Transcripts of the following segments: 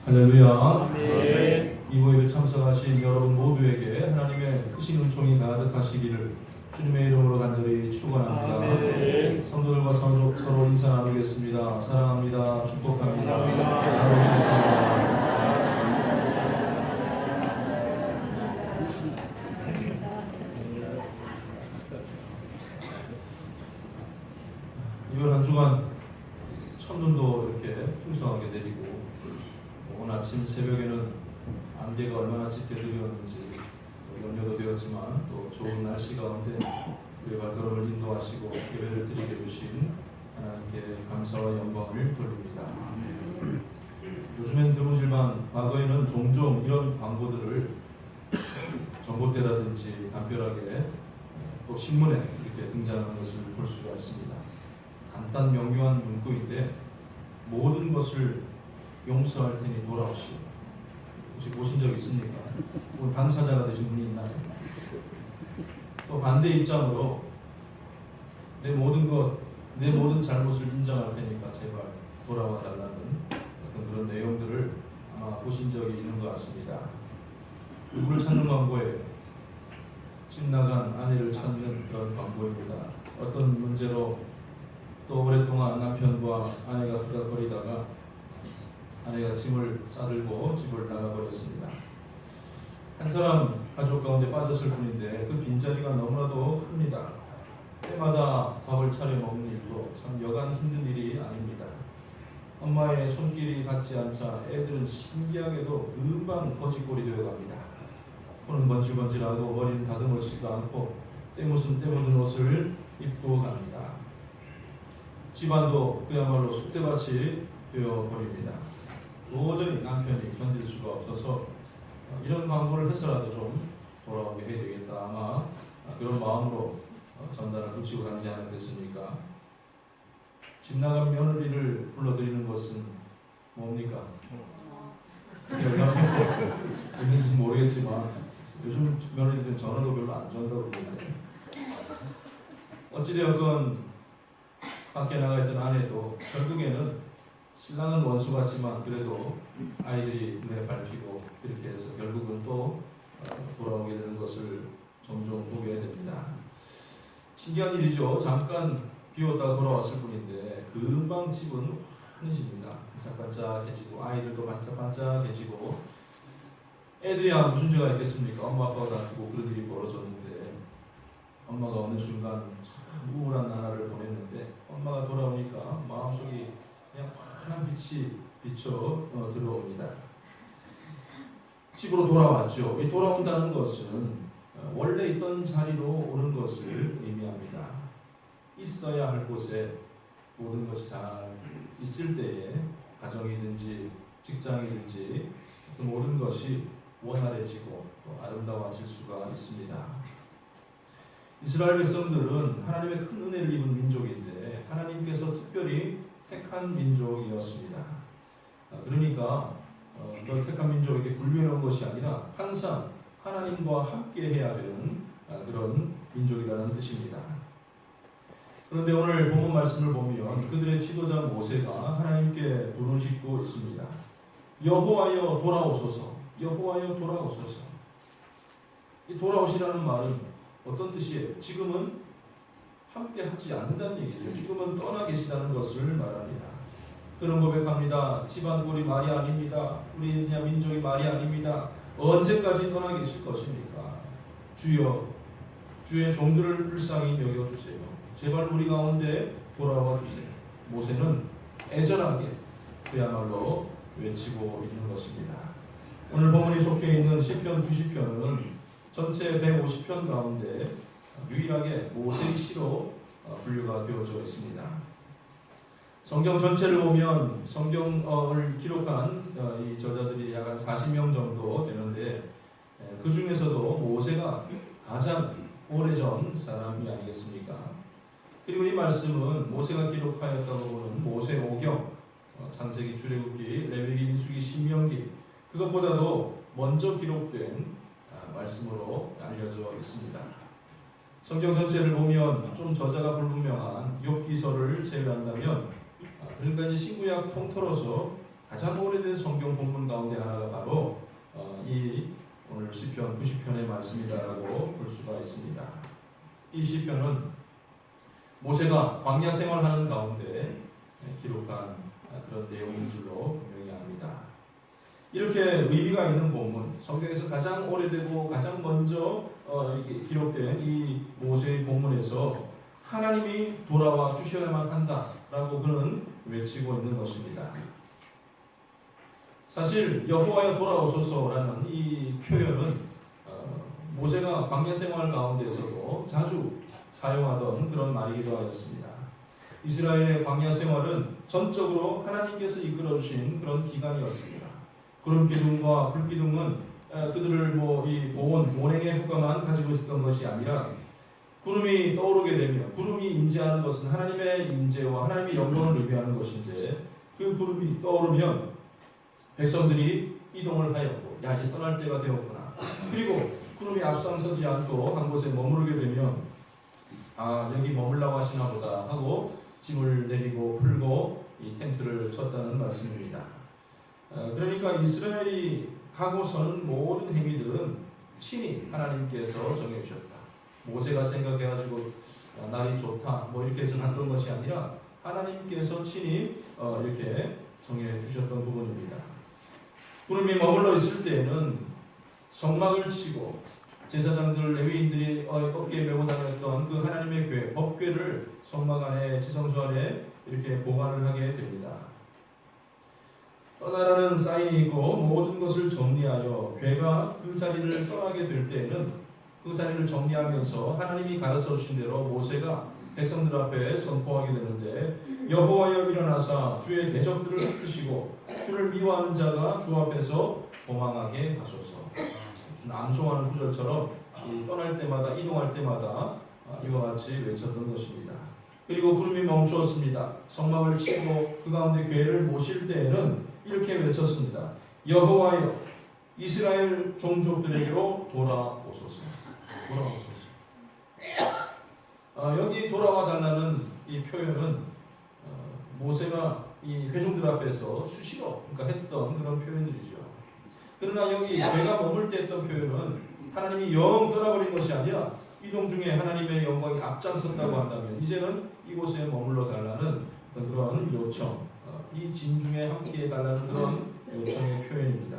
할렐루야. 아멘. 이후에 참석하신 여러분 모두에게 하나님의 크신 은총이 가득하시기를 주님의 이름으로 간절히 축원합니다. 아멘. 성도들과 서로 인사 나누겠습니다. 사랑합니다. 축복합니다. 이번 한 주간 첫눈도 이렇게 풍성하게 내리고 오늘 아침 새벽에는 안개가 얼마나 짙게 들이었는지 염려도 되었지만 또 좋은 날씨 가운데 우리의 발걸음을 인도하시고 예배를 드리게 해주신 하나님께 감사와 영광을 돌립니다. 요즘엔 드무질만 과거에는 종종 이런 광고들을 전봇대라든지 담벼락에 또 신문에 이렇게 등장하는 것을 볼 수가 있습니다. 간단 명료한 문구인데 모든 것을 용서할 테니 돌아오시오. 혹시 보신 적 있습니까? 혹은 당사자가 되신 분이 있나요? 또 반대 입장으로 내 모든 잘못을 인정할 테니까 제발 돌아와 달라는 어떤 그런 내용들을 아마 보신 적이 있는 것 같습니다. 누구를 찾는 광고예요? 집 나간 아내를 찾는 그런 광고입니다. 어떤 문제로 또 오랫동안 남편과 아내가 후닥거리다가 아내가 짐을 싸들고 집을 나가버렸습니다. 한 사람 가족 가운데 빠졌을 뿐인데 그 빈자리가 너무나도 큽니다. 때마다 밥을 차려 먹는 일도 참 여간 힘든 일이 아닙니다. 엄마의 손길이 닿지 않자 애들은 신기하게도 금방 거지꼴이 되어갑니다. 손은 번질번질하고 머리는 다듬어지지도 않고 때묻은 옷을 입고 갑니다. 집안도 그야말로 쑥대밭이 되어버립니다. 도저히 남편이 견딜 수가 없어서 이런 광고를 해서라도 좀 돌아오게 해야 되겠다. 아마 그런 마음으로 전단을 붙이고 다니지 않았겠습니까? 집 나간 며느리를 불러드리는 것은 뭡니까? 있는지 모르겠지만 요즘 며느리들은 전화도 별로 안 좋아한다고 그러는데 어찌되었건 밖에 나가 있던 아내도 결국에는 신랑은 원수 같지만 그래도 아이들이 눈에 밟히고 이렇게 해서 결국은 또 돌아오게 되는 것을 종종 보게 됩니다. 신기한 일이죠. 잠깐 비웠다가 돌아왔을 뿐인데 금방 집은 환해집니다. 반짝반짝해지고 아이들도 반짝반짝해지고 애들이야 무슨 죄가 있겠습니까? 엄마 아빠가 다투고 그런 일이 벌어졌는데 엄마가 어느 순간 참 우울한 나날을 보냈는데 엄마가 돌아오니까 마음속이 그냥 환한 빛이 비쳐 들어옵니다. 집으로 돌아왔죠. 이 돌아온다는 것은 원래 있던 자리로 오는 것을 의미합니다. 있어야 할 곳에 모든 것이 잘 있을 때에 가정이든지 직장이든지 그 모든 것이 원활해지고 또 아름다워질 수가 있습니다. 이스라엘 백성들은 하나님의 큰 은혜를 입은 민족인데 하나님께서 특별히 택한 민족이었습니다. 그러니까 널 택한 민족에게 분류해놓은 것이 아니라 항상 하나님과 함께 해야 되는 그런 민족이라는 뜻입니다. 그런데 오늘 본문 말씀을 보면 그들의 지도자 모세가 하나님께 부르짖고 있습니다. 여호와여 돌아오소서. 여호와여 돌아오소서. 이 돌아오시라는 말은 어떤 뜻이에요? 지금은 함께 하지 않는다는 얘기죠. 지금은 떠나 계시다는 것을 말합니다. 그런 고백합니다. 집안 꼴이 말이 아닙니다. 우리 그냥 민족이 말이 아닙니다. 언제까지 떠나 계실 것입니까? 주여, 주의 종들을 불쌍히 여겨주세요. 제발 우리 가운데 돌아와 주세요. 모세는 애절하게 그야말로 외치고 있는 것입니다. 오늘 본문이 속해 있는 시편 90편은 전체 150편 가운데 유일하게 모세의 시로 분류가 되어져 있습니다. 성경 전체를 보면 성경을 기록한 이 저자들이 약 한 40명 정도 되는데 그 중에서도 모세가 가장 오래전 사람이 아니겠습니까? 그리고 이 말씀은 모세가 기록하였다고 보는 모세오경, 창세기, 출애굽기, 레위기, 민수기, 신명기 그것보다도 먼저 기록된 말씀으로 알려져 있습니다. 성경 전체를 보면 좀 저자가 불분명한 욥기서를 제외한다면 그러니까 이제 신구약 통틀어서 가장 오래된 성경 본문 가운데 말씀이다라고 볼 수가 있습니다. 이 시편은 모세가 광야 생활하는 가운데 기록한 그런 내용인 줄로 분명히 압니다. 이렇게 의미가 있는 본문, 성경에서 가장 오래되고 가장 먼저 기록된 이 모세의 본문에서 하나님이 돌아와 주셔야만 한다라고 그는 외치고 있는 것입니다. 사실 여호와여 돌아오소서라는 이 표현은 모세가 광야 생활 가운데서도 자주 사용하던 그런 말이기도 하였습니다. 이스라엘의 광야 생활은 전적으로 하나님께서 이끌어 주신 그런 기간이었습니다. 구름 기둥과 불 기둥은 그들을 이 보행의 효과만 가지고 있었던 것이 아니라 구름이 떠오르게 되면 구름이 임재하는 것은 하나님의 임재와 하나님의 영광을 의미하는 것인데 그 구름이 떠오르면 백성들이 이동을 하였고 이제 떠날 때가 되었구나. 그리고 구름이 앞장서지 않고 한 곳에 머무르게 되면 여기 머물라고 하시나 보다 하고 짐을 내리고 풀고 이 텐트를 쳤다는 말씀입니다. 그러니까 이스라엘이 가고 서는 모든 행위들은 친히 하나님께서 정해주셨다. 모세가 생각해가지고 날이 좋다 이렇게 해서 했던 것이 아니라 하나님께서 친히 이렇게 정해주셨던 부분입니다. 구름이 머물러 있을 때에는 성막을 치고 제사장들 레위인들이 어깨에 메고 다녔던 그 하나님의 궤, 법궤를 성막 안에 지성소 안에 이렇게 보관을 하게 됩니다. 떠나라는 사인이 있고 모든 것을 정리하여 궤가 그 자리를 떠나게 될 때에는 그 자리를 정리하면서 하나님이 가르쳐 주신 대로 모세가 백성들 앞에 선포하게 되는데 여호와여 일어나사 주의 대적들을 흩으시고 주를 미워하는 자가 주 앞에서 도망하게 하소서. 무슨 암송하는 구절처럼 떠날 때마다 이동할 때마다 이와 같이 외쳤던 것입니다. 그리고 구름이 멈추었습니다. 성막을 치고 그 가운데 궤를 모실 때에는 이렇게 외쳤습니다. 여호와여 이스라엘 종족들에게로 돌아오소서. 여기 돌아와 달라는 이 표현은 모세가 이 회중들 앞에서 수시로 했던 그런 표현들이죠. 그러나 여기 죄가 머물 때 했던 표현은 하나님이 영 떠나버린 것이 아니라 이동 중에 하나님의 영광이 앞장섰다고 한다면 이제는 이곳에 머물러 달라는 그런 요청, 이 진중에 함께해 달라는 그런 요청의 표현입니다.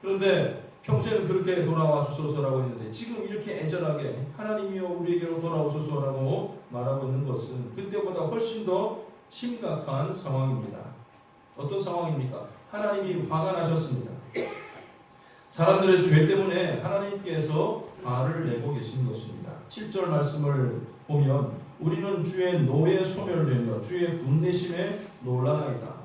그런데 평소에는 그렇게 돌아와 주소서라고 했는데 지금 이렇게 애절하게 하나님이여 우리에게로 돌아오소서라고 말하고 있는 것은 그때보다 훨씬 더 심각한 상황입니다. 어떤 상황입니까? 하나님이 화가 나셨습니다. 사람들의 죄 때문에 하나님께서 화를 내고 계신 것입니다. 7절 말씀을 보면 우리는 주의 노에 소멸되며 주의 분내심에 놀라나이다.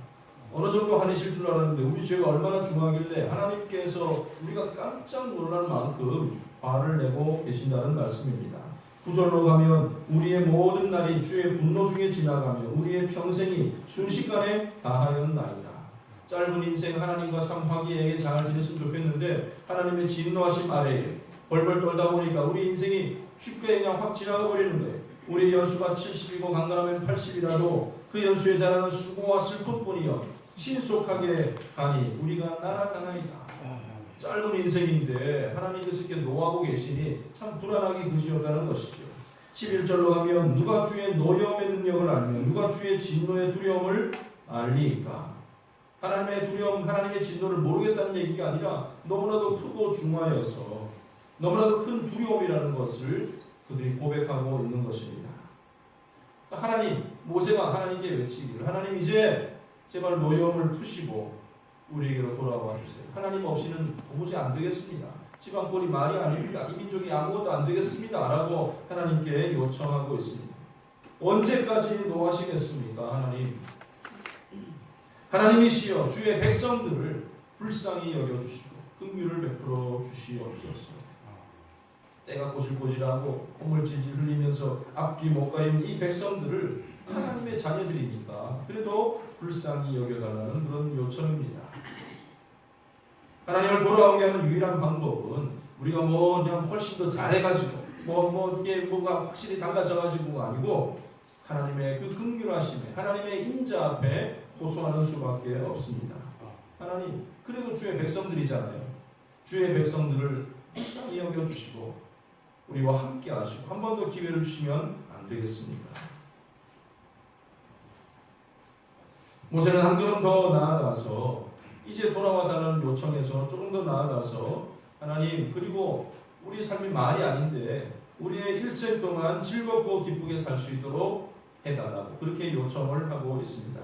어느 정도 화내실 줄 알았는데 우리 죄가 얼마나 중하길래 하나님께서 우리가 깜짝 놀랄 만큼 화를 내고 계신다는 말씀입니다. 9절로 가면 우리의 모든 날이 주의 분노 중에 지나가며 우리의 평생이 순식간에 다하였나이다. 짧은 인생 하나님과 참 화기애애하게 잘 지냈으면 좋겠는데 하나님의 진노하심 아래에 벌벌 떨다 보니까 우리 인생이 쉽게 그냥 확 지나가 버리는데 우리 연수가 70이고 강건하면 80이라도 그 연수에 자라는 수고와 슬픔뿐이여 신속하게 가니 우리가 날아가나이다. 짧은 인생인데 하나님께서 이렇게 노하고 계시니 참 불안하기 그지없다는 것이죠. 11절로 가면 누가 주의 노여움의 능력을 알며 누가 주의 진노의 두려움을 알리까. 하나님의 두려움, 하나님의 진노를 모르겠다는 얘기가 아니라 너무나도 크고 중하여서 너무나도 큰 두려움이라는 것을 그들이 고백하고 있는 것입니다. 하나님, 모세가 하나님께 외치기를 하나님 이제 제발 노여움을 푸시고 우리에게로 돌아와 주세요. 하나님 없이는 도무지 안 되겠습니다. 지방꼴이 말이 아닙니다. 이 민족이 아무것도 안 되겠습니다. 라고 하나님께 요청하고 있습니다. 언제까지 노하시겠습니까? 하나님. 하나님이시여 주의 백성들을 불쌍히 여겨주시고 긍휼을 베풀어 주시옵소서. 때가 꼬질꼬질하고 콧물 질질 흘리면서 앞뒤 못 가리는 이 백성들을 하나님의 자녀들이니까 그래도 불쌍히 여겨달라는 그런 요청입니다. 하나님을 돌아오게 하는 유일한 방법은 우리가 그냥 훨씬 더 잘해가지고 이게 뭔가 확실히 달라져가지고가 아니고 하나님의 그 긍휼하심에 하나님의 인자 앞에 호소하는 수밖에 없습니다. 하나님, 그래도 주의 백성들이잖아요. 주의 백성들을 불쌍히 여겨주시고 우리와 함께 하시고 한 번 더 기회를 주시면 안 되겠습니까? 모세는 한 걸음 더 나아가서 이제 돌아와 달라는 요청에서 조금 더 나아가서 하나님, 그리고 우리 삶이 말이 아닌데 우리의 일생 동안 즐겁고 기쁘게 살 수 있도록 해달라고 그렇게 요청을 하고 있습니다.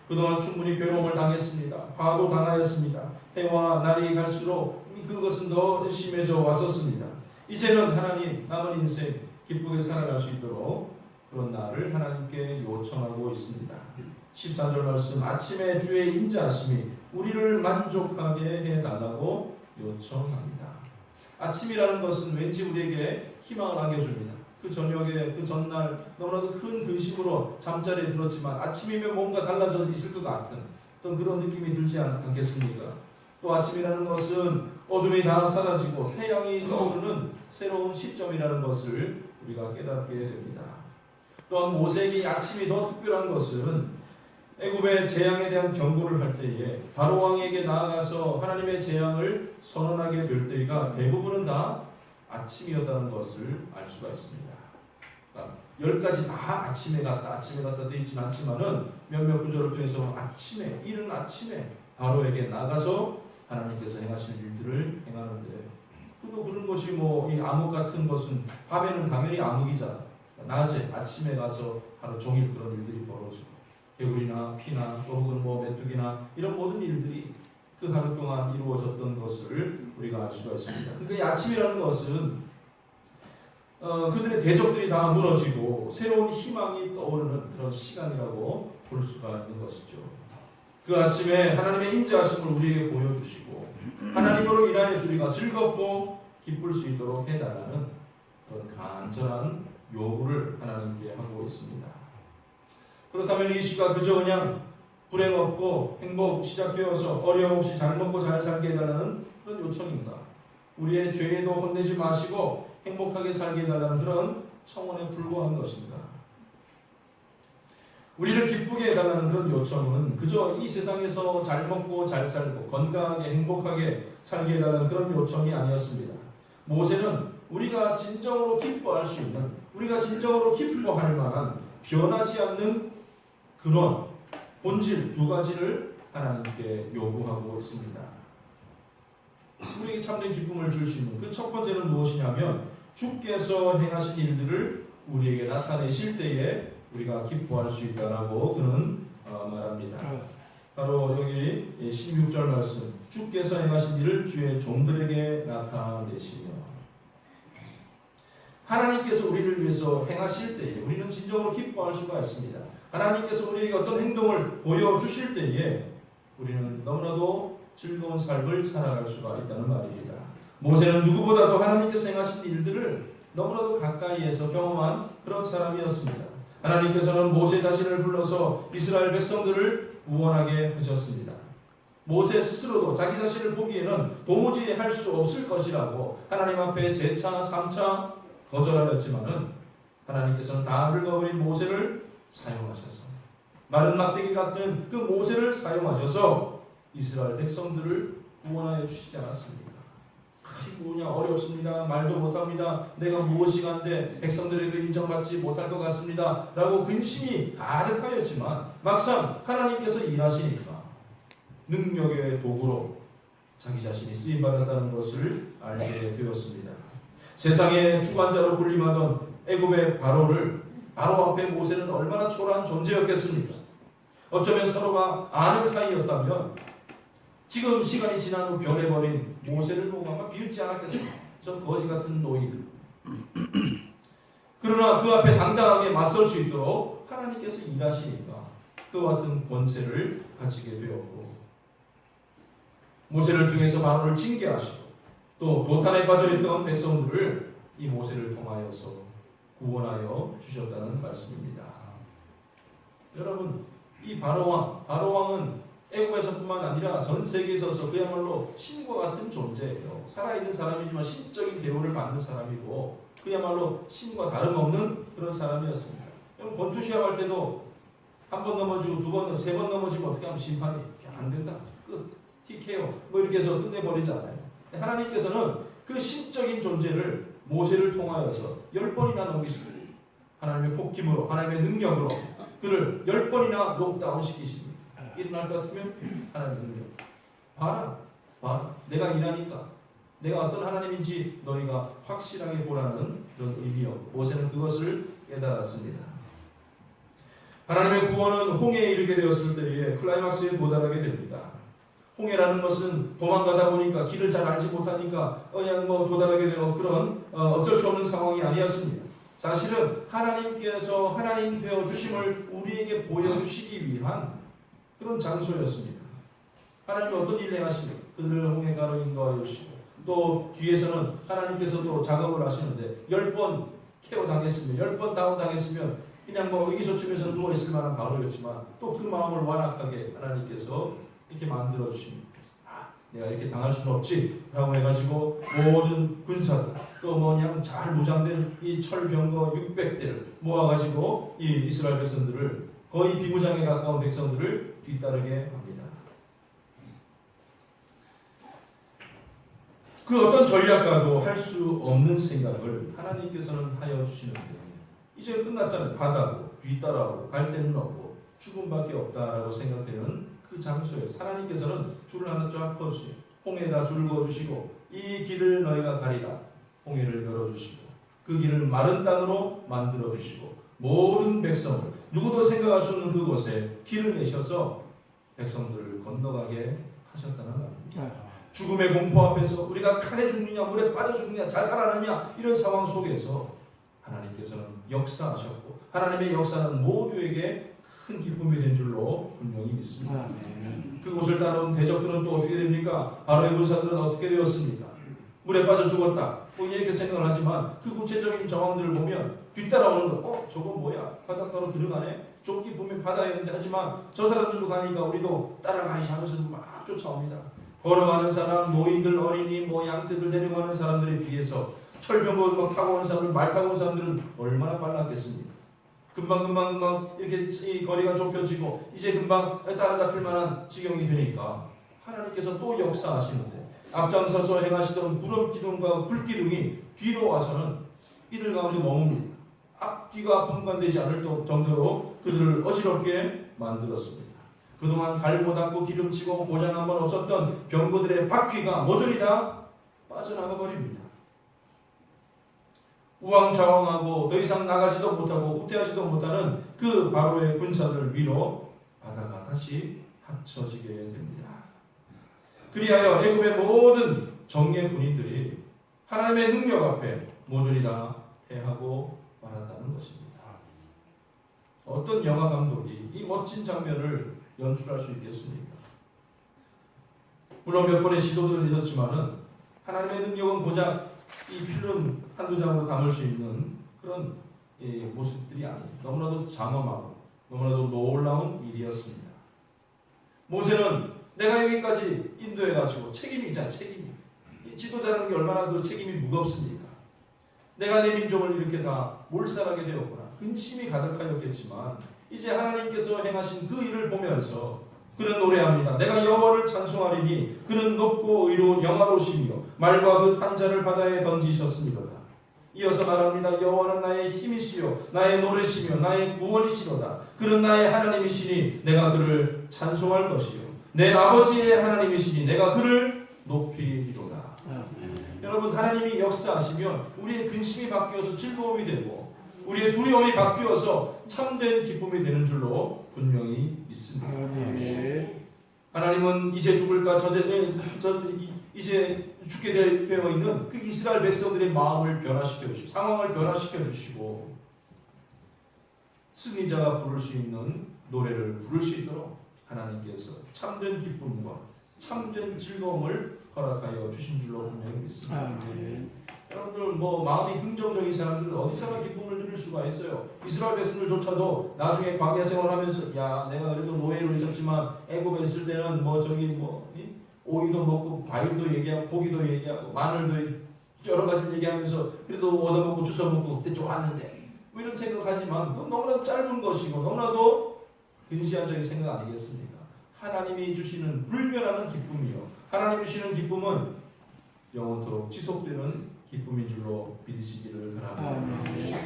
그동안 충분히 괴로움을 당했습니다. 화도 당하였습니다. 해와 날이 갈수록 그것은 더 심해져 왔었습니다. 이제는 하나님, 남은 인생 기쁘게 살아갈 수 있도록 그런 날을 하나님께 요청하고 있습니다. 14절 말씀, 아침에 주의 인자하심이 우리를 만족하게 해달라고 요청합니다. 아침이라는 것은 왠지 우리에게 희망을 안겨줍니다. 그 저녁에, 그 전날 너무나도 큰 근심으로 잠자리에 들었지만 아침이면 뭔가 달라져 있을 것 같은 어떤 그런 느낌이 들지 않겠습니까? 또 아침이라는 것은 어둠이 다 사라지고 태양이 떠오르는 새로운 시점이라는 것을 우리가 깨닫게 됩니다. 또한 모세에게 아침이 더 특별한 것은 애굽의 재앙에 대한 경고를 할 때에 바로 왕에게 나아가서 하나님의 재앙을 선언하게 될 때가 대부분은 다 아침이었다는 것을 알 수가 있습니다. 10가지 다 아침에 갔다 되어 있지는 않지만은 몇몇 구절을 통해서 아침에, 이른 아침에 바로에게 나가서 하나님께서 행하실 일들을 행하는데, 또 그런 것이 이 암흑 같은 것은 밤에는 당연히 암흑이잖아. 낮에 아침에 가서 하루 종일 그런 일들이 벌어지고 개울이나 피나 또 혹은 메뚜기나 이런 모든 일들이 그 하루 동안 이루어졌던 것을 우리가 알 수가 있습니다. 그러니까 아침이라는 것은 그들의 대적들이 다 무너지고 새로운 희망이 떠오르는 그런 시간이라고 볼 수가 있는 것이죠. 그 아침에 하나님의 인자하심을 우리에게 보여주시고 하나님으로 인하여서 우리가 즐겁고 기쁠 수 있도록 해달라는 그런 간절한 요구를 하나님께 하고 있습니다. 그렇다면 이 시가 그저 그냥 불행 없고 행복 시작되어서 어려움 없이 잘 먹고 잘 살게 해달라는 그런 요청인가? 우리의 죄에도 혼내지 마시고 행복하게 살게 해달라는 그런 청원에 불과한 것인가? 우리를 기쁘게 해달라는 그런 요청은 그저 이 세상에서 잘 먹고 잘 살고 건강하게 행복하게 살게 해달라는 그런 요청이 아니었습니다. 모세는 우리가 진정으로 기뻐할 수 있는, 우리가 진정으로 기뻐할 만한 변하지 않는 그런 본질 두 가지를 하나님께 요구하고 있습니다. 우리에게 참된 기쁨을 줄 수 있는 그 첫 번째는 무엇이냐면 주께서 행하신 일들을 우리에게 나타내실 때에 우리가 기뻐할 수 있다라고 그는 말합니다. 바로 여기 16절 말씀, 주께서 행하신 일을 주의 종들에게 나타내시며, 하나님께서 우리를 위해서 행하실 때에 우리는 진정으로 기뻐할 수가 있습니다. 하나님께서 우리에게 어떤 행동을 보여주실 때에 우리는 너무나도 즐거운 삶을 살아갈 수가 있다는 말입니다. 모세는 누구보다도 하나님께서 행하신 일들을 너무나도 가까이에서 경험한 그런 사람이었습니다. 하나님께서는 모세 자신을 불러서 이스라엘 백성들을 구원하게 하셨습니다. 모세 스스로도 자기 자신을 보기에는 도무지 할 수 없을 것이라고 하나님 앞에 재차 3차 거절하였지만은 하나님께서는 다 늙어버린 모세를 사용하셔서 마른 막대기 같은 그 모세를 사용하셔서 이스라엘 백성들을 구원하여 주시지 않았습니까? 그냥 어렵습니다. 말도 못합니다. 내가 무엇이 간데 백성들에게 인정받지 못할 것 같습니다. 라고 근심이 가득하였지만 막상 하나님께서 일하시니까 능력의 도구로 자기 자신이 쓰임받았다는 것을 알게 되었습니다. 세상의 주관자로 군림하던 애굽의 바로 앞에 모세는 얼마나 초라한 존재였겠습니까? 어쩌면 서로가 아는 사이였다면 지금 시간이 지난 후 변해버린 모세를 보고 아마 비웃지 않았겠습니까? 저 거지 같은 노인. 그러나 그 앞에 당당하게 맞설 수 있도록 하나님께서 일하시니까 그와 같은 권세를 가지게 되었고, 모세를 통해서 바로를 징계하시고 또 도탄에 빠져있던 백성들을 이 모세를 통하여서 구원하여 주셨다는 말씀입니다. 여러분, 이 바로왕은 애굽에서뿐만 아니라 전 세계에 있어서 그야말로 신과 같은 존재예요. 살아있는 사람이지만 신적인 대우를 받는 사람이고 그야말로 신과 다름없는 그런 사람이었습니다. 여러분, 권투시합 할 때도 한 번 넘어지고 두 번, 세 번 넘어지면 어떻게 하면 심판이 안 된다. 끝. TKO. 이렇게 해서 끝내버리잖아요. 하나님께서는 그 신적인 존재를 모세를 통하여서 10번이나 넘기십니다. 하나님의 폭김으로 하나님의 능력으로 그를 10번이나 녹다운 시키십니다. 일어날 것 같으면 하나님의 능력 봐라 내가 일하니까 내가 어떤 하나님인지 너희가 확실하게 보라는 그런 의미였고 모세는 그것을 깨달았습니다. 하나님의 구원은 홍해에 이르게 되었을 때에 클라이막스에 도달하게 됩니다. 홍해라는 것은 도망가다 보니까 길을 잘 알지 못하니까 그냥 도달하게 되는 그런 어쩔 수 없는 상황이 아니었습니다. 사실은 하나님께서 하나님 되어 주심을 우리에게 보여주시기 위한 그런 장소였습니다. 하나님이 어떤 일을 행하시고 그들을 홍해가로 인도하여 주시고 또 뒤에서는 하나님께서도 작업을 하시는데 10번 케어 당했으면 10번 다운 당했으면 그냥 의기소침해서 누워있을 만한 바로였지만 또 그 마음을 완악하게 하나님께서 이렇게 만들어 주십니다. 내가 이렇게 당할 수는 없지 라고 해가지고 모든 군사들 또 그냥 잘 무장된 이 철병거 600대를 모아가지고 이 이스라엘 백성들을 거의 비무장에 가까운 백성들을 뒤따르게 합니다. 그 어떤 전략가도 할 수 없는 생각을 하나님께서는 하여 주시는데 이제 끝났잖아요. 바다고 뒤따라오고 갈 데는 없고 죽음밖에 없다라고 생각되는 그 장소에서 하나님께서는 줄을 하나 쫙 펴주시고 홍해에다 줄을 그어주시고 이 길을 너희가 가리라 홍해를 열어주시고 그 길을 마른 땅으로 만들어주시고 모든 백성을 누구도 생각할 수 없는 그곳에 길을 내셔서 백성들을 건너가게 하셨다는 말입니다. 죽음의 공포 앞에서 우리가 칼에 죽느냐 물에 빠져 죽느냐 자살하느냐 이런 상황 속에서 하나님께서는 역사하셨고 하나님의 역사는 모두에게 큰 기쁨이 된 줄로 분명히 믿습니다. 그곳을 따라온 대적들은 또 어떻게 됩니까? 바로의 군사들은 어떻게 되었습니까? 물에 빠져 죽었다. 이렇게 생각을 하지만 그 구체적인 정황들을 보면 뒤따라오는 거, 저거 뭐야? 바닷가로 들어가네? 좁기 보면 바다였는데 하지만 저 사람들도 가니까 우리도 따라가야지 하면서 막 쫓아옵니다. 걸어가는 사람, 노인들, 어린이, 양떼들 데려가는 사람들에 비해서 철병거 타고 오는 사람들, 말 타고 오는 사람들은 얼마나 빨랐겠습니까? 금방 이렇게 이 거리가 좁혀지고 이제 금방 따라잡힐 만한 지경이 되니까 하나님께서 또 역사하시는데 앞장서서 행하시던 구름 기둥과 불 기둥이 뒤로 와서는 이들 가운데 머뭅니다. 앞뒤가 분간되지 않을 정도로 그들을 어지럽게 만들었습니다. 그동안 갈고 닦고 기름치고 고장 한번 없었던 병거들의 바퀴가 모조리 다 빠져나가 버립니다. 우왕좌왕하고 더 이상 나가지도 못하고 후퇴하지도 못하는 그 바로의 군사들 위로 바다가 다시 합쳐지게 됩니다. 그리하여 애굽의 모든 정예 군인들이 하나님의 능력 앞에 모조리 다 패하고 말았다는 것입니다. 어떤 영화 감독이 이 멋진 장면을 연출할 수 있겠습니까? 물론 몇 번의 시도들은 있었지만은 하나님의 능력은 고작 이 필름 한두 장으로 담을 수 있는 그런 모습들이 아니에요. 너무나도 장엄하고 너무나도 놀라운 일이었습니다. 모세는 내가 여기까지 인도해가지고 책임이 있잖아. 책임이. 이 지도자라는 게 얼마나 그 책임이 무겁습니까? 내가 내 민족을 이렇게 다 몰살하게 되었구나. 근심이 가득하였겠지만 이제 하나님께서 행하신 그 일을 보면서 그는 노래합니다. 내가 여호와를 찬송하리니 그는 높고 의로 영화로우시며 말과 그 탄자를 바다에 던지셨습니다. 이어서 말합니다. 여호와는 나의 힘이시요 나의 노래시며 나의 구원이시로다. 그는 나의 하나님이시니 내가 그를 찬송할 것이요 내 아버지의 하나님이시니 내가 그를 높이리로다. 여러분 하나님이 역사하시면 우리의 근심이 바뀌어서 즐거움이 되고 우리의 두려움이 바뀌어서 참된 기쁨이 되는 줄로 분명히 믿습니다. 하나님은 이제 죽을까 이제 죽게 되어 있는 그 이스라엘 백성들의 마음을 변화시켜 주시고 상황을 변화시켜 주시고 승리자가 부를 수 있는 노래를 부를 수 있도록 하나님께서 참된 기쁨과 참된 즐거움을 허락하여 주신 줄로 분명히 믿습니다. 여러분들 마음이 긍정적인 사람들은 어디서나 기쁨을 누릴 수가 있어요. 이스라엘 백성들조차도 나중에 광야 생활하면서 야 내가 그래도 노예로 있었지만 애굽에 있을 때는 오이도 먹고 과일도 얘기하고 고기도 얘기하고 마늘도 여러 가지 얘기하면서 그래도 얻어먹고 주워먹고 그때 좋았는데 이런 생각하지만 그건 너무나도 짧은 것이고 너무나도 근시안적인 생각 아니겠습니까? 하나님이 주시는 불변하는 기쁨이요 하나님이 주시는 기쁨은 영원토록 지속되는 기쁨인 줄로 믿으시기를 바랍니다. 아멘.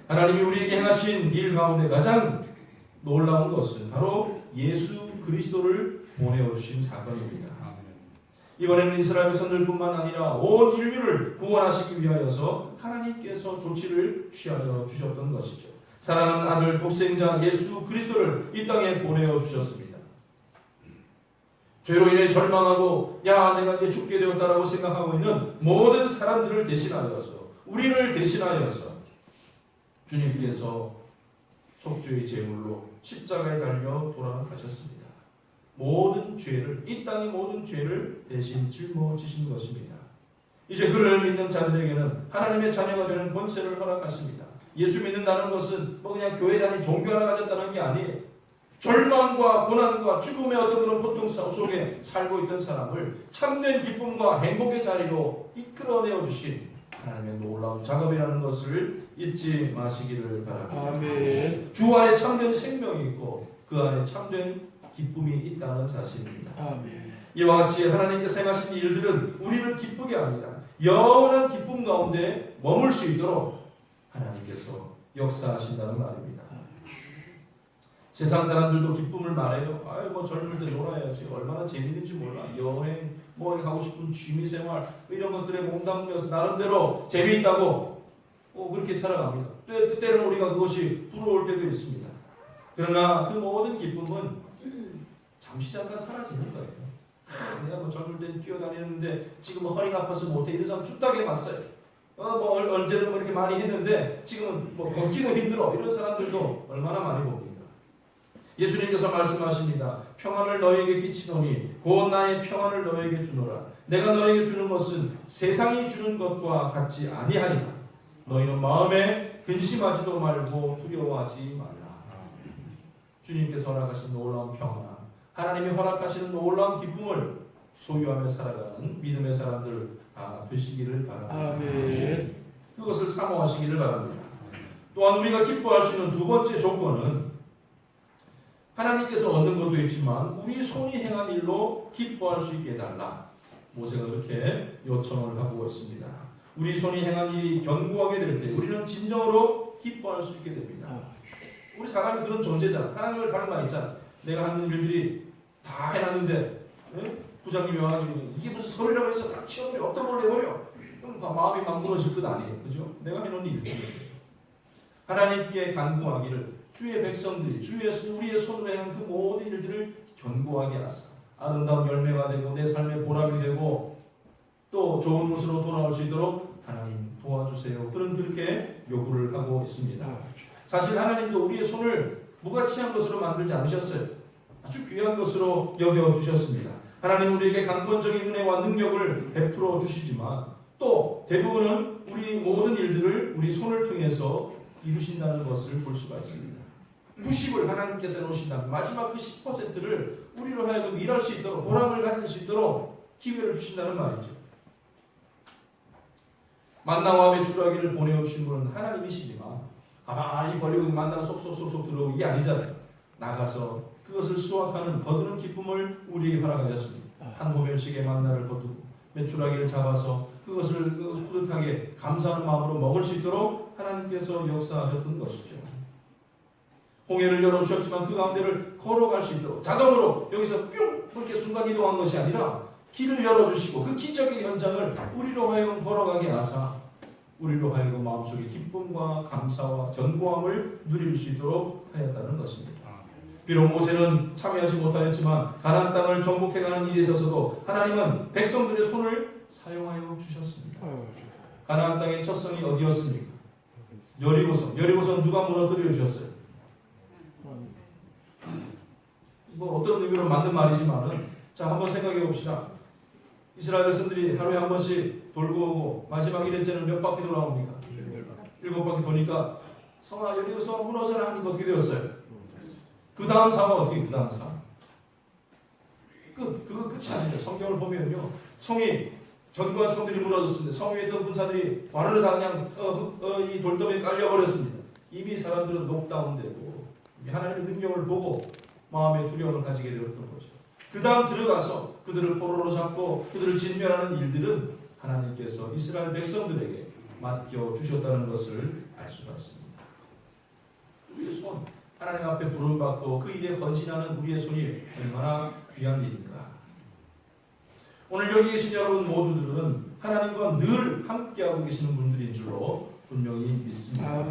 하나님이 우리에게 행하신 일 가운데 가장 놀라운 것은 바로 예수 그리스도를 보내어 주신 사건입니다. 이번에는 이스라엘 백성들뿐만 아니라 온 인류를 구원하시기 위하여서 하나님께서 조치를 취하여 주셨던 것이죠. 사랑하는 아들 독생자 예수 그리스도를 이 땅에 보내어 주셨습니다. 죄로 인해 절망하고 야 내가 이제 죽게 되었다라고 생각하고 있는 모든 사람들을 대신하여서 우리를 대신하여서 주님께서 속죄의 제물로 십자가에 달려 돌아가셨습니다. 모든 죄를 이 땅의 모든 죄를 대신 짊어지신 것입니다. 이제 그를 믿는 자들에게는 하나님의 자녀가 되는 권세를 허락하십니다. 예수 믿는다는 것은 뭐 그냥 교회 다니 종교 하나 가졌다는 게 아니에요. 절망과 고난과 죽음의 어떤 그런 고통상 속에 살고 있던 사람을 참된 기쁨과 행복의 자리로 이끌어내어 주신 하나님의 놀라운 작업이라는 것을 잊지 마시기를 바랍니다. 아멘. 주 안에 참된 생명이 있고 그 안에 참된 기쁨이 있다는 사실입니다. 아멘. 이와 같이 하나님께서 행하신 일들은 우리를 기쁘게 합니다. 영원한 기쁨 가운데 머물 수 있도록 하나님께서 역사하신다는 말입니다. 세상 사람들도 기쁨을 말해요. 아유 뭐 젊을 때 놀아야지. 얼마나 재밌는지 몰라. 여행, 뭐 가고 싶은 취미생활 이런 것들에 몸담으면서 나름대로 재미있다고 그렇게 살아갑니다. 때로는 우리가 그것이 부러울 때도 있습니다. 그러나 그 모든 기쁨은 잠시 잠깐 사라지는 거예요. 내가 뭐 젊을 때 뛰어다니는데 지금 허리가 아파서 못해 이런 사람 숱하게 봤어요. 뭐 언제는 뭐 이렇게 많이 했는데 지금은 뭐 걷기도 힘들어 이런 사람들도 얼마나 많이 봅니다. 예수님께서 말씀하십니다. 평안을 너에게 끼치노니 곧 나의 평안을 너에게 주노라. 내가 너에게 주는 것은 세상이 주는 것과 같지 아니하니라. 너희는 마음에 근심하지도 말고 두려워하지 말라. 주님께서 허락하신 놀라운 평안, 하나님이 허락하시는 놀라운 기쁨을 소유하며 살아가는 믿음의 사람들 되시기를 바랍니다. 아멘. 그것을 사모하시기를 바랍니다. 또한 우리가 기뻐할 수 있는 두 번째 조건은 하나님께서 얻는 것도 있지만 우리 손이 행한 일로 기뻐할 수 있게 해달라. 모세가 그렇게 요청을 하고 있습니다. 우리 손이 행한 일이 견고하게 될 때 우리는 진정으로 기뻐할 수 있게 됩니다. 우리 사람이 그런 존재잖아. 하나님을 닮아있잖아. 내가 하는 일들이 다 해놨는데 부장님이 와가지고 이게 무슨 소리라고 해서 다 치워버려. 어떤 걸 내버려. 그럼 마음이 막 무너질 것 아니에요. 그죠? 내가 해놓은 일. 하나님께 간구하기를 주의 백성들이 우리의 손으로 행한 그 모든 일들을 견고하게 하사 아름다운 열매가 되고 내 삶의 보람이 되고 또 좋은 곳으로 돌아올 수 있도록 하나님 도와주세요. 그렇게 요구를 하고 있습니다. 사실 하나님도 우리의 손을 무가치한 것으로 만들지 않으셨어요. 아주 귀한 것으로 여겨주셨습니다. 하나님 우리에게 강권적인 은혜와 능력을 베풀어 주시지만 또 대부분은 우리 모든 일들을 우리 손을 통해서 이루신다는 것을 볼 수가 있습니다. 90을 하나님께서 놓으신다면 마지막 그 10%를 우리로 하여금 일할 수 있도록 보람을 가질 수 있도록 기회를 주신다는 말이죠. 만나와 메추라기를 보내주신 분은 하나님이시지만 가만히 벌리고 만나가 쏙쏙쏙쏙 들어오고 이게 아니잖아요. 나가서 그것을 수확하는 거두는 기쁨을 우리에게 허락하셨습니다. 한 호멜씩의 만나를 거두고 메추라기를 잡아서 그것을 뿌듯하게 감사하는 마음으로 먹을 수 있도록 하나님께서 역사하셨던 것이죠. 홍해를 열어주셨지만 그 가운데를 걸어갈 수 있도록 자동으로 여기서 뿅 그렇게 순간 이동한 것이 아니라 길을 열어주시고 그 기적의 현장을 우리로 하여금 걸어가게 하사 우리로 하여금 마음속에 기쁨과 감사와 견고함을 누릴 수 있도록 하였다는 것입니다. 비록 모세는 참여하지 못하였지만 가나안 땅을 정복해가는 일에 있어서도 하나님은 백성들의 손을 사용하여 주셨습니다. 가나안 땅의 첫 성이 어디였습니까? 여리고성. 여리고성 누가 무너뜨려 주셨어요? 뭐 어떤 의미로 맞는 말이지만은 자 한번 생각해 봅시다. 이스라엘 백성들이 하루에 한 번씩 돌고 오고 마지막 1회째는 몇 바퀴 돌아옵니까? 7바퀴 도니까 성아 여리고성 무너져라 하니까 어떻게 되었어요? 그 다음 상황 어떻게? 그 다음 상황 그거 끝이 아니죠. 성경을 보면요 성이 견고한 성들이 무너졌습니다. 성 위에 있던 군사들이 와르르 다 그냥 이 돌돔에 깔려버렸습니다. 이미 사람들은 녹다운되고 하나님의 능력을 보고 마음의 두려움을 가지게 되었던 거죠. 그 다음 들어가서 그들을 포로로 잡고 그들을 진멸하는 일들은 하나님께서 이스라엘 백성들에게 맡겨 주셨다는 것을 알 수가 있습니다. 우리의 손, 하나님 앞에 부름받고 그 일에 헌신하는 우리의 손이 얼마나 귀한 일인가. 오늘 여기 계신 여러분 모두들은 하나님과 늘 함께하고 계시는 분들인 줄로 분명히 믿습니다.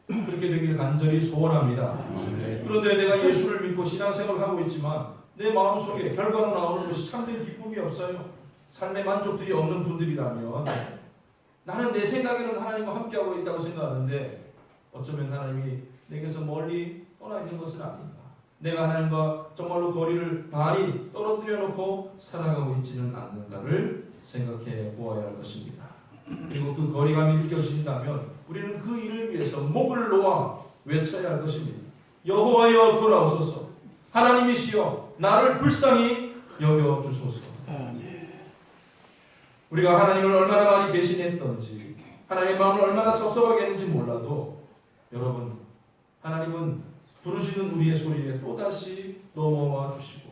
그렇게 되길 간절히 소원합니다. 그런데 내가 예수를 믿고 신앙생활을 하고 있지만 내 마음속에 결과로 나오는 것이 참된 기쁨이 없어요. 삶의 만족들이 없는 분들이라면 나는 내 생각에는 하나님과 함께하고 있다고 생각하는데 어쩌면 하나님이 내게서 멀리 떠나 있는 것은 아닌가. 내가 하나님과 정말로 거리를 많이 떨어뜨려 놓고 살아가고 있지는 않는가를 생각해 보아야 할 것입니다. 그리고 그 거리감이 느껴지신다면 우리는 그 일을 위해서 목을 놓아 외쳐야 할 것입니다. 여호와여 돌아오소서. 하나님이시여 나를 불쌍히 여겨주소서. 우리가 하나님을 얼마나 많이 배신했던지 하나님의 마음을 얼마나 섭섭하게 했는지 몰라도 여러분, 하나님은 부르시는 우리의 소리에 또다시 넘어와 주시고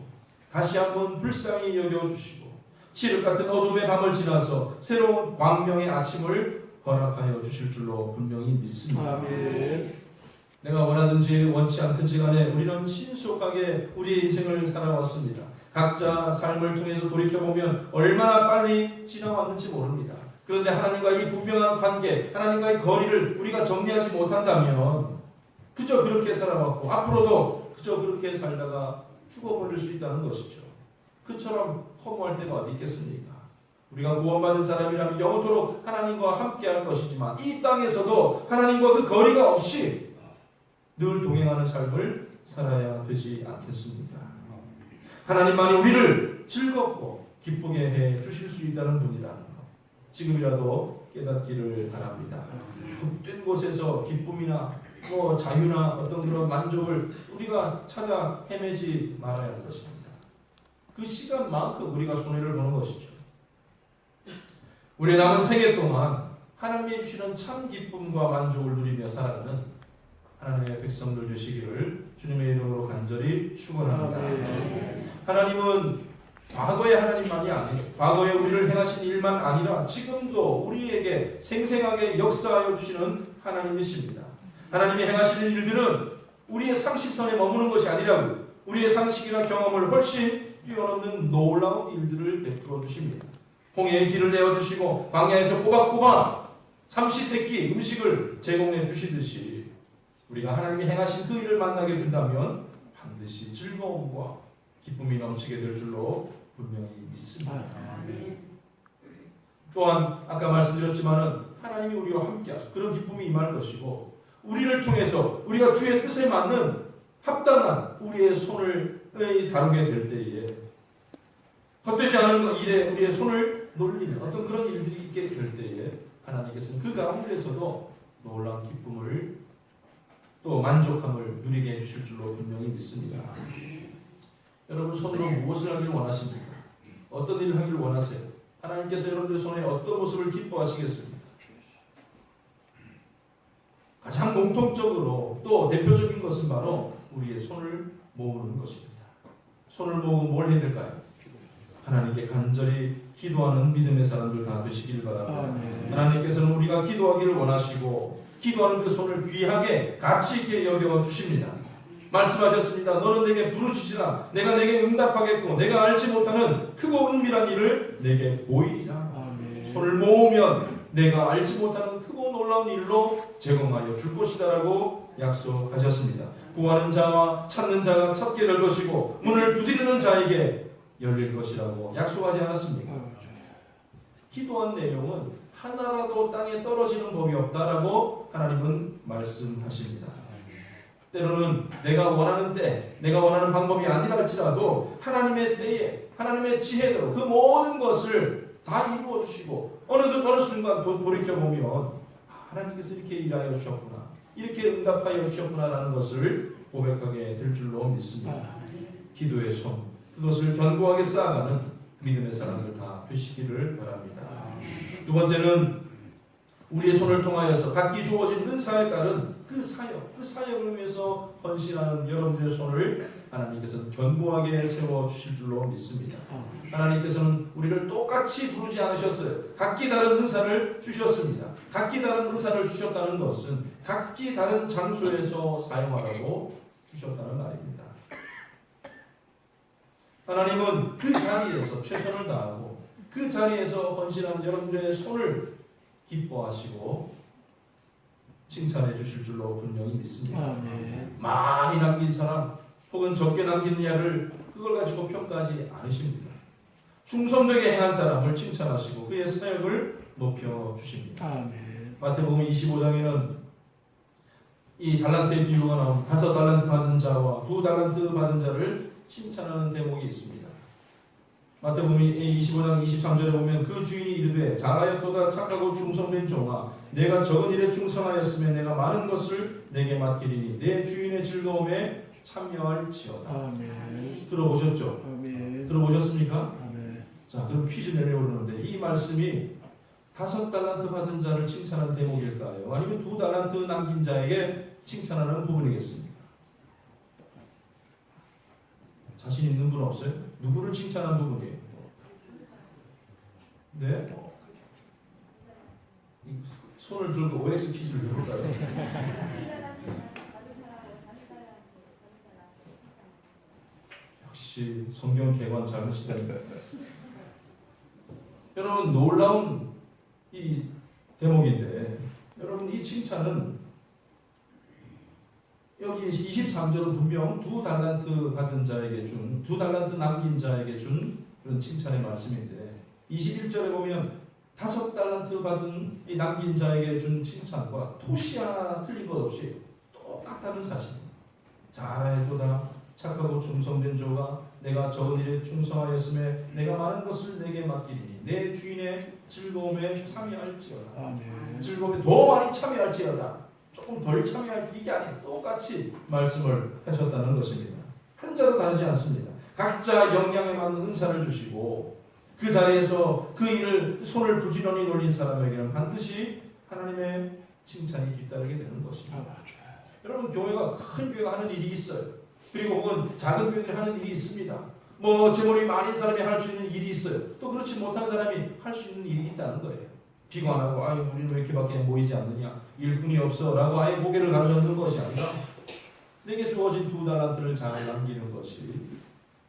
다시 한번 불쌍히 여겨주시고 칠흑같은 어둠의 밤을 지나서 새로운 광명의 아침을 허락하여 주실 줄로 분명히 믿습니다. 아멘. 내가 원하든지 원치 않든지 간에 우리는 신속하게 우리의 인생을 살아왔습니다. 각자 삶을 통해서 돌이켜보면 얼마나 빨리 지나왔는지 모릅니다. 그런데 하나님과 이 분명한 관계, 하나님과의 거리를 우리가 정리하지 못한다면 그저 그렇게 살아왔고 앞으로도 그저 그렇게 살다가 죽어버릴 수 있다는 것이죠. 그처럼 허무할 때가 어디 있겠습니까? 우리가 구원받은 사람이라면 영원토록 하나님과 함께할 것이지만 이 땅에서도 하나님과 그 거리가 없이 늘 동행하는 삶을 살아야 되지 않겠습니까? 하나님만이 우리를 즐겁고 기쁘게 해 주실 수 있다는 분이라는 것 지금이라도 깨닫기를 바랍니다. 헛된 곳에서 기쁨이나 자유나 어떤 그런 만족을 우리가 찾아 헤매지 말아야 할 것입니다. 그 시간만큼 우리가 손해를 보는 것이죠. 우리의 남은 생애 동안 하나님이 주시는 참 기쁨과 만족을 누리며 살아가는 하나님의 백성들 되시기를 주님의 이름으로 간절히 축원합니다. 하나님은 과거의 하나님만이 아니에요. 과거에 우리를 행하신 일만 아니라 지금도 우리에게 생생하게 역사하여 주시는 하나님이십니다. 하나님이 행하시는 일들은 우리의 상식선에 머무는 것이 아니라 우리의 상식이나 경험을 훨씬 뛰어넘는 놀라운 일들을 베풀어 주십니다. 홍해의 길을 내어주시고 광야에서 꼬박꼬박 삼시세끼 음식을 제공해 주시듯이 우리가 하나님이 행하신 그 일을 만나게 된다면 반드시 즐거움과 기쁨이 넘치게 될 줄로 분명히 믿습니다. 또한 아까 말씀드렸지만은 하나님이 우리와 함께하셔 그런 기쁨이 임할 것이고 우리를 통해서 우리가 주의 뜻에 맞는 합당한 우리의 손을 다루게 될 때에 헛되지 않은 일에 우리의 손을 놀리는 어떤 그런 일들이 있게 될 때에 하나님께서는 그 가운데서도 놀라운 기쁨을 또 만족함을 누리게 해주실 줄로 분명히 믿습니다. 여러분 손으로 무엇을 하길 원하십니까? 어떤 일을 하길 원하세요? 하나님께서 여러분들 손에 어떤 모습을 기뻐하시겠습니까? 가장 공통적으로 또 대표적인 것은 바로 우리의 손을 모으는 것입니다. 손을 모으고 뭘 해야 될까요? 하나님께 간절히 기도하는 믿음의 사람들 다 되시길 바랍니다. 하나님께서는 우리가 기도하기를 원하시고 기도하는 그 손을 귀하게 가치 있게 여겨 주십니다. 말씀하셨습니다. 너는 내게 부르짖으라. 내가 내게 응답하겠고 내가 알지 못하는 크고 은밀한 일을 내게 보이리라. 손을 모으면 내가 알지 못하는 크고 놀라운 일로 제공하여 줄 것이다라고 약속하셨습니다. 구하는 자와 찾는 자가 찾게 될 것이고 문을 두드리는 자에게 열릴 것이라고 약속하지 않았습니까? 기도한 내용은 하나라도 땅에 떨어지는 법이 없다라고 하나님은 말씀하십니다. 때로는 내가 원하는 때, 내가 원하는 방법이 아니라 할지라도 하나님의 때에, 하나님의 지혜대로 그 모든 것을 다 이루어 주시고 어느 순간 돌이켜보면 하나님께서 이렇게 일하여 주셨구나, 이렇게 응답하여 주셨구나라는 것을 고백하게 될 줄로 믿습니다. 기도의 손, 그것을 견고하게 쌓아가는 믿음의 사람들 다 되시기를 바랍니다. 두 번째는 우리의 손을 통하여서 각기 주어진 은사에 따른 그 사역을 위해서 헌신하는 여러분들의 손을 하나님께서 견고하게 세워주실 줄로 믿습니다. 하나님께서는 우리를 똑같이 부르지 않으셨어요. 각기 다른 은사를 주셨습니다. 각기 다른 은사를 주셨다는 것은 각기 다른 장소에서 사용하라고 주셨다는 말입니다. 하나님은 그 자리에서 최선을 다하고 그 자리에서 헌신하는 여러분들의 손을 기뻐하시고 칭찬해 주실 줄로 분명히 믿습니다. 아멘. 많이 남긴 사람 혹은 적게 남긴 자를 그걸 가지고 평가하지 않으십니다. 충성되게 행한 사람을 칭찬하시고 그의 사역을 높여주십니다. 아멘. 마태복음 25장에는 이 달란트의 비유가 나온 5달란트 받은 자와 2달란트 받은 자를 칭찬하는 대목이 있습니다. 마태복음 25장 23절에 보면 그 주인이 이르되 잘하였도다 착하고 충성된 종아 내가 적은 일에 충성하였으면 내가 많은 것을 내게 맡기리니 내 주인의 즐거움에 참여할지어다. 아멘. 들어보셨죠? 아멘. 들어보셨습니까? 아멘. 자, 그럼 퀴즈 내려고 그러는데 이 말씀이 5달란트 받은 자를 칭찬하는 대목일까요? 아니면 2달란트 남긴 자에게 칭찬하는 부분이겠습니까? 자신 있는 분 없어요? 누구를 칭찬한 부분이에요? 네? 손을 들고 OX 퀴즈를 해볼까요? 역시 성경 개관 잘하시다니까. 여러분 놀라운 이 대목인데 여러분 이 칭찬은 여기 23절은 분명 2달란트 받은 자에게 준 2달란트 남긴 자에게 준 그런 칭찬의 말씀인데 21절에 보면 5달란트 받은 이 남긴 자에게 준 칭찬과 토시 하나 틀린 것 없이 똑같다는 사실. 잘하였도다 착하고 충성된 조가 내가 적은 일에 충성하였음에 내가 많은 것을 내게 맡기리니 내 주인의 즐거움에 참여할지어다. 아멘. 즐거움에 더 많이 참여할지어다. 조금 덜 참여할 이게 아니라 똑같이 말씀을 하셨다는 것입니다. 한자도 다르지 않습니다. 각자 역량에 맞는 은사를 주시고 그 자리에서 그 일을 손을 부지런히 놀린 사람에게는 반드시 하나님의 칭찬이 뒤따르게 되는 것입니다. 여러분 교회가 큰 교회가 하는 일이 있어요. 그리고 혹은 작은 교회들이 하는 일이 있습니다. 뭐 재물이 많은 사람이 할 수 있는 일이 있어요. 또 그렇지 못한 사람이 할 수 있는 일이 있다는 거예요. 비관하고 아유 우리는 왜 이렇게밖에 모이지 않느냐 일꾼이 없어 라고 아예 고개를 가로젓는 것이 아니라 내게 주어진 2달란트를 잘 남기는 것이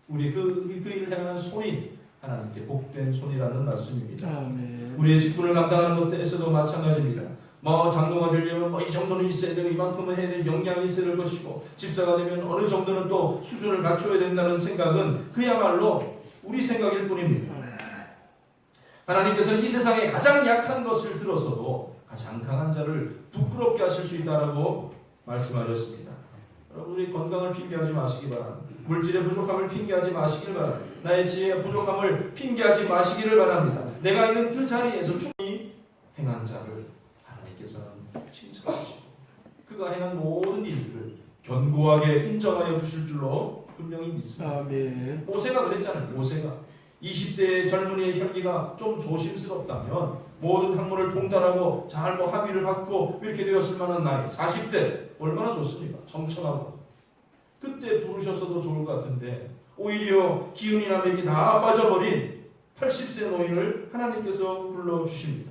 우리 그 일을 행하는 손이 하나님께 복된 손이라는 말씀입니다. 아멘. 우리의 직분을 감당하는 것에서도 마찬가지입니다. 뭐 장로가 되려면 뭐 이 정도는 있어야 되고 이만큼은 해야 될 역량이 있어야 될 것이고 집사가 되면 어느 정도는 또 수준을 갖춰야 된다는 생각은 그야말로 우리 생각일 뿐입니다. 하나님께서는 이 세상에 가장 약한 것을 들어서도 가장 강한 자를 부끄럽게 하실 수 있다라고 말씀하셨습니다. 여러분 우리 건강을 핑계하지 마시기 바랍니다. 물질의 부족함을 핑계하지 마시길 바랍니다. 나의 지혜의 부족함을 핑계하지 마시기를 바랍니다. 내가 있는 그 자리에서 충분히 행한 자를 하나님께서는 칭찬하시고 그가 행한 모든 일들을 견고하게 인정하여 주실 줄로 분명히 믿습니다. 아멘. 모세가 그랬잖아요. 모세가 20대의 젊은이의 혈기가 좀 조심스럽다면 모든 학문을 통달하고 잘 뭐 학위를 받고 이렇게 되었을 만한 나이 40대 얼마나 좋습니까? 청청하고 그때 부르셨어도 좋을 것 같은데 오히려 기운이나 맥이 다 빠져버린 80세 노인을 하나님께서 불러주십니다.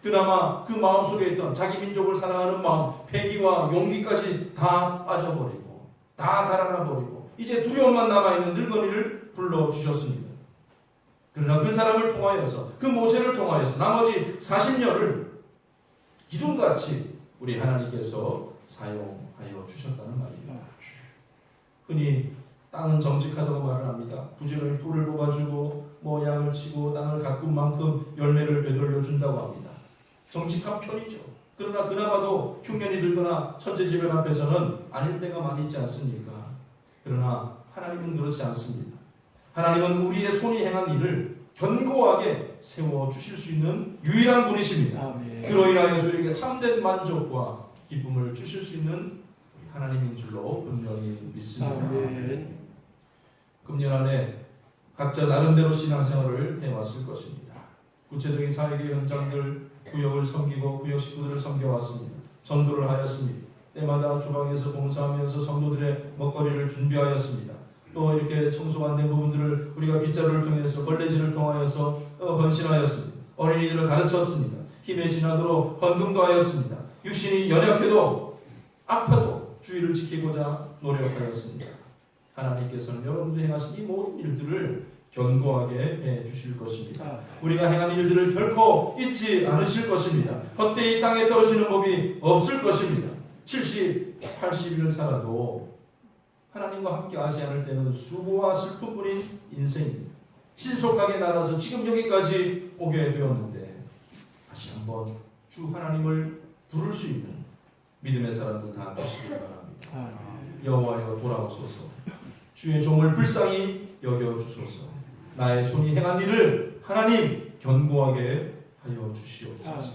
그나마 그 마음속에 있던 자기 민족을 사랑하는 마음, 패기와 용기까지 다 빠져버리고 다 달아나버리고 이제 두려움만 남아있는 늙은이를 불러주셨습니다. 그러나 그 사람을 통하여서 그 모세를 통하여서 나머지 40년을 기둥같이 우리 하나님께서 사용하여 주셨다는 말입니다. 흔히 땅은 정직하다고 말을 합니다. 부지런히 풀을 뽑아주고 뭐 양을 치고 땅을 가꾼 만큼 열매를 되돌려 준다고 합니다. 정직한 편이죠. 그러나 그나마도 흉년이 들거나 천재지변 앞에서는 아닐 때가 많이 있지 않습니까? 그러나 하나님은 그렇지 않습니다. 하나님은 우리의 손이 행한 일을 견고하게 세워주실 수 있는 유일한 분이십니다. 아멘. 그로 인하여서 우리에게 참된 만족과 기쁨을 주실 수 있는 하나님인 줄로 분명히 믿습니다. 아멘. 금년 안에 각자 나름대로 신앙생활을 해왔을 것입니다. 구체적인 사역의 현장들, 구역을 섬기고 구역 식구들을 섬겨왔습니다. 전도를 하였습니다. 때마다 주방에서 봉사하면서 성도들의 먹거리를 준비하였습니다. 또 이렇게 청소가 안 된 부분들을 우리가 빗자루를 통해서 걸레질을 통하여서 헌신하였습니다. 어린이들을 가르쳤습니다. 힘에 지나도록 헌금도 하였습니다. 육신이 연약해도 아파도 주의를 지키고자 노력하였습니다. 하나님께서는 여러분들이 행하신 이 모든 일들을 견고하게 해주실 것입니다. 우리가 행한 일들을 결코 잊지 않으실 것입니다. 헛되이 땅에 떨어지는 법이 없을 것입니다. 70, 80일 살아도 하나님과 함께 하지 않을 때는 수고와 슬픔뿐인 인생입니다. 신속하게 날아서 지금 여기까지 오게 되었는데 다시 한번 주 하나님을 부를 수 있는 믿음의 사람들 다 되시길 바랍니다. 여호와여 돌아오소서. 주의 종을 불쌍히 여겨주소서. 나의 손이 행한 일을 하나님 견고하게 하여 주시옵소서.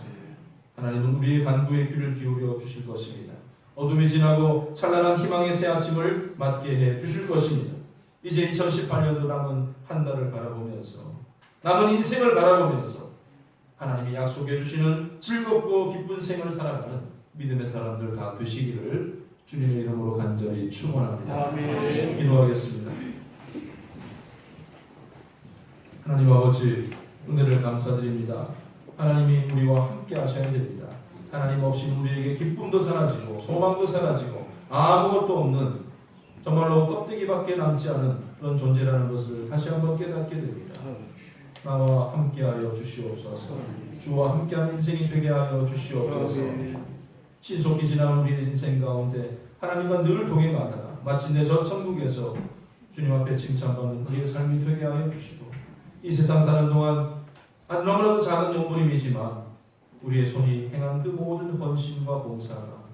하나님은 우리의 간구에 귀를 기울여 주실 것입니다. 어둠이 지나고 찬란한 희망의 새 아침을 맞게 해 주실 것입니다. 이제 2018년도 남은 한 달을 바라보면서 남은 인생을 바라보면서 하나님이 약속해 주시는 즐겁고 기쁜 생을 살아가는 믿음의 사람들 다 되시기를 주님의 이름으로 간절히 축원합니다. 아멘. 기도하겠습니다. 하나님 아버지 은혜를 감사드립니다. 하나님이 우리와 함께 하셔야 됩니다. 하나님 없이 우리에게 기쁨도 사라지고 소망도 사라지고 아무것도 없는 정말로 껍데기밖에 남지 않은 그런 존재라는 것을 다시 한번 깨닫게 됩니다. 나와 함께하여 주시옵소서. 주와 함께하는 인생이 되게 하여 주시옵소서. 신속히 지나는 우리의 인생 가운데 하나님과 늘 동행하다가 마침내 저 천국에서 주님 앞에 칭찬받는 우리의 삶이 되게 하여 주시고 이 세상 사는 동안 너무나도 작은 몸부림이지만 우리의 손이 행한 그 모든 헌신과 봉사가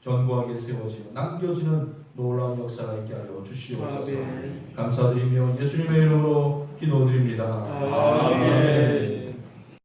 견고하게 세워지고 남겨지는 놀라운 역사가 있게 하여 주시옵소서. 감사드리며 예수님의 이름으로 기도드립니다. 아멘.